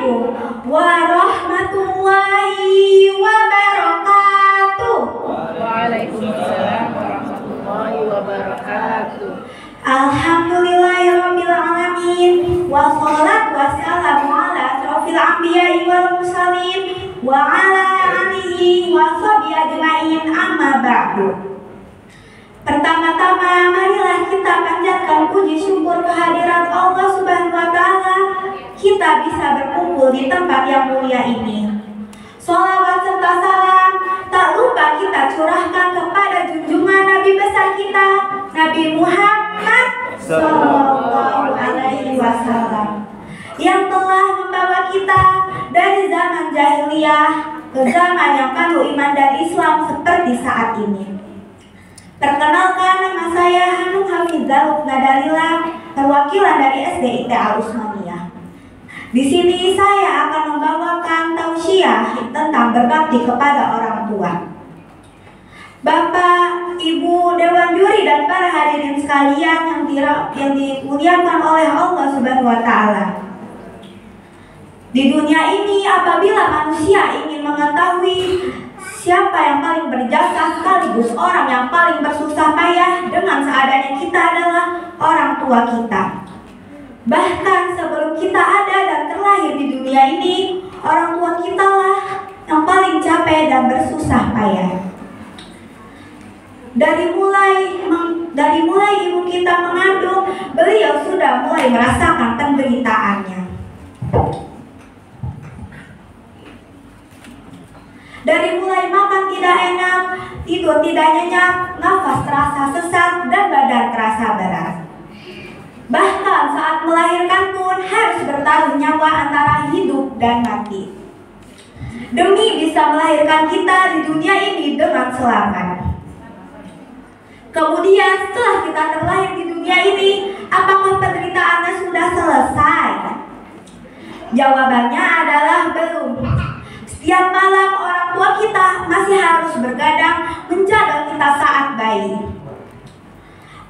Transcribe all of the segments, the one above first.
Assalamualaikum warahmatullahi wabarakatuh. Waalaikumsalam warahmatullahi wabarakatuh. Alhamdulillahirabbil alamin. Wassalatu wassalamu ala asrofil anbiya'i wal mursalin wa ala alihi wa sahbihi ajmain, amma ba'du. Pertama-tama marilah kita panjatkan puji syukur kehadirat Allah Subhanahu wa taala. Kita bisa berkumpul di tempat yang mulia ini. Sholawat serta salam tak lupa kita curahkan kepada junjungan Nabi besar kita, Nabi Muhammad Sallallahu Alaihi Wasallam, yang telah membawa kita dari zaman jahiliyah ke zaman yang penuh iman dan Islam seperti saat ini. Perkenalkan, nama saya Hanum Hafizah Lubna Dalila, perwakilan dari SDIT Al-Usmaniyah. Di sini saya akan membawakan tausiah tentang berbakti kepada orang tua. Bapak, Ibu, Dewan Juri dan para hadirin sekalian yang dimuliakan oleh Allah Subhanahu wa taala. Di dunia ini apabila manusia ingin mengetahui siapa yang paling berjasa sekaligus orang yang paling bersusah payah dengan seadanya, kita adalah orang tua kita. Bahkan sebelum kita ada dan terlahir di dunia ini, orang tua kita lah yang paling capek dan bersusah payah. Dari mulai ibu kita mengandung, beliau sudah mulai merasakan penderitaannya. Dari mulai makan tidak enak, tidur tidak nyenyak, nafas terasa sesak, dan badan terasa berat. Bahkan saat melahirkan pun harus bertaruh nyawa antara hidup dan mati demi bisa melahirkan kita di dunia ini dengan selamat. Kemudian setelah kita terlahir di dunia ini, apakah penderitaannya sudah selesai? Jawabannya adalah belum. Setiap malam orang tua kita masih harus bergadang menjaga kita saat bayi,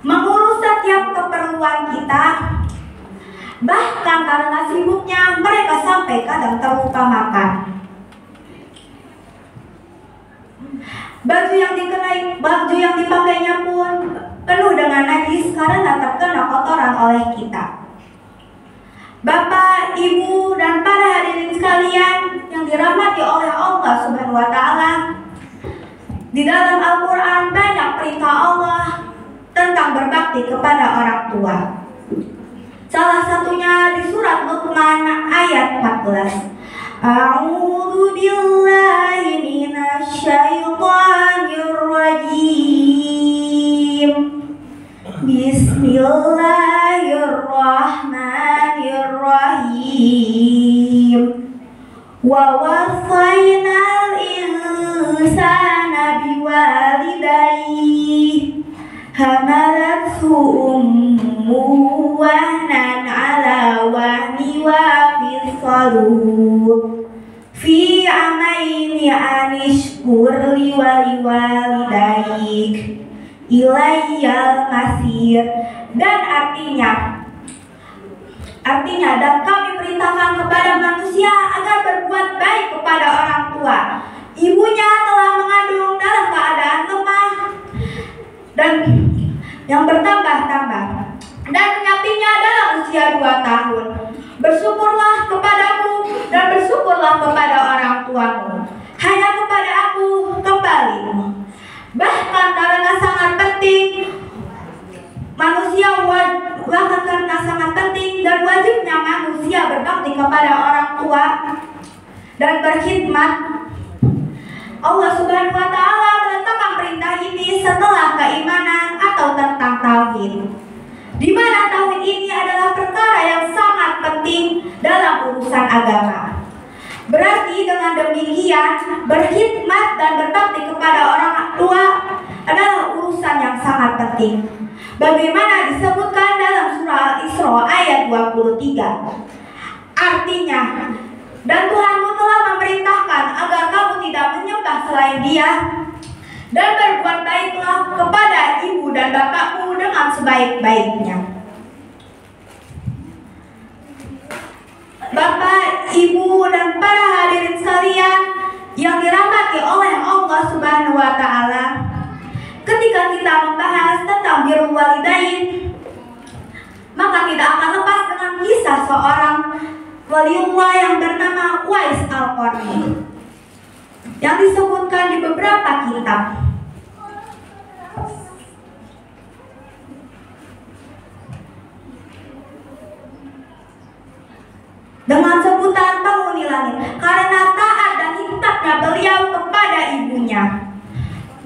mengurus setiap keperluan kita. Bahkan karena sibuknya mereka sampai kadang terlupa makan. Baju yang dipakainya pun penuh dengan najis karena terkena kotoran oleh kita. Bapak, Ibu, dan para hadirin sekalian yang dirahmati oleh Allah Subhanahu wa taala, di dalam Al-Qur'an banyak perintah Allah tentang berbakti kepada orang tua. Salah satunya di surat Luqman ayat 14. A'udzu billahi minasy syaithanir rajim. Bismillahirrahmanirrahim. Wa wasainal insana biwalidayhi hamalathu ummuhu wahnan ala wahni wa fisaluhu fi amaini anishkur li waliwalidayk ilayyal masir. Dan artinya dan kami perintahkan kepada manusia agar berbuat baik kepada orang tua. Ibunya telah mengandung dalam keadaan lemah dan yang bertambah-tambah, dan menyapitnya dalam usia 2 tahun. Bersyukurlah kepadaku dan bersyukurlah kepada orang tuamu. Hanya kepada aku kembalimu. Bahkan karena sangat penting dan wajibnya manusia berbakti kepada orang tua dan berkhidmat, Allah Subhanahu wa taala meletakkan perintah ini setelah keimanan atau tentang tauhid, di mana tauhid ini adalah perkara yang sangat penting dalam urusan agama. Berarti dengan demikian, berkhidmat dan berbakti kepada orang tua adalah urusan yang sangat penting. Bagaimana disebutkan dalam surah Al-Isra ayat 23. Artinya, dan Tuhanmu telah memerintahkan agar kamu tidak menyembah selain Dia, dan berbuat baiklah kepada ibu dan bapakmu dengan sebaik-baiknya. Bapak, Ibu dan para hadirin sekalian yang dirahmati oleh Allah Subhanahu wa taala. Ketika kita membahas tentang birrul walidain, maka tidak akan lepas dengan kisah seorang waliullah yang bernama Uwais Al-Qarni yang disebutkan di beberapa kitab. Dengan sebutan penghuni langit karena taat dan hikmatnya beliau kepada ibunya.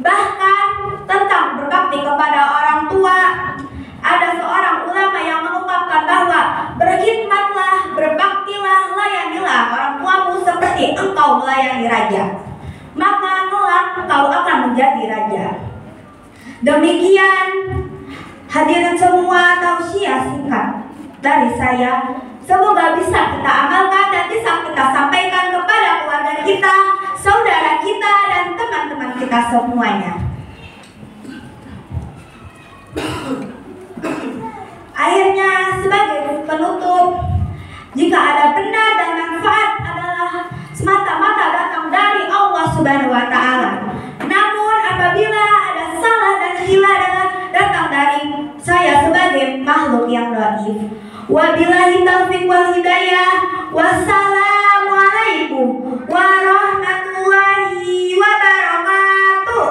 Bahkan tentang berbakti kepada orang tua, ada seorang ulama yang mengungkapkan bahwa berkhidmatlah, berbaktilah, layanilah orang tuamu seperti engkau melayani raja, maka kelak engkau akan menjadi raja. Demikian hadirin semua tausiah singkat dari saya. Semoga bisa kita amalkan dan bisa kita sampaikan kepada keluarga kita, saudara kita, dan teman-teman kita semuanya. Akhirnya sebagai penutup, jika ada benar dan manfaat adalah semata-mata datang dari Allah Subhanahu wa taala. Namun apabila ada salah dan hilah adalah datang dari saya sebagai makhluk yang dhaif. Wabillahi taufiq wal hidayah. Wassalamualaikum warahmatullahi wabarakatuh.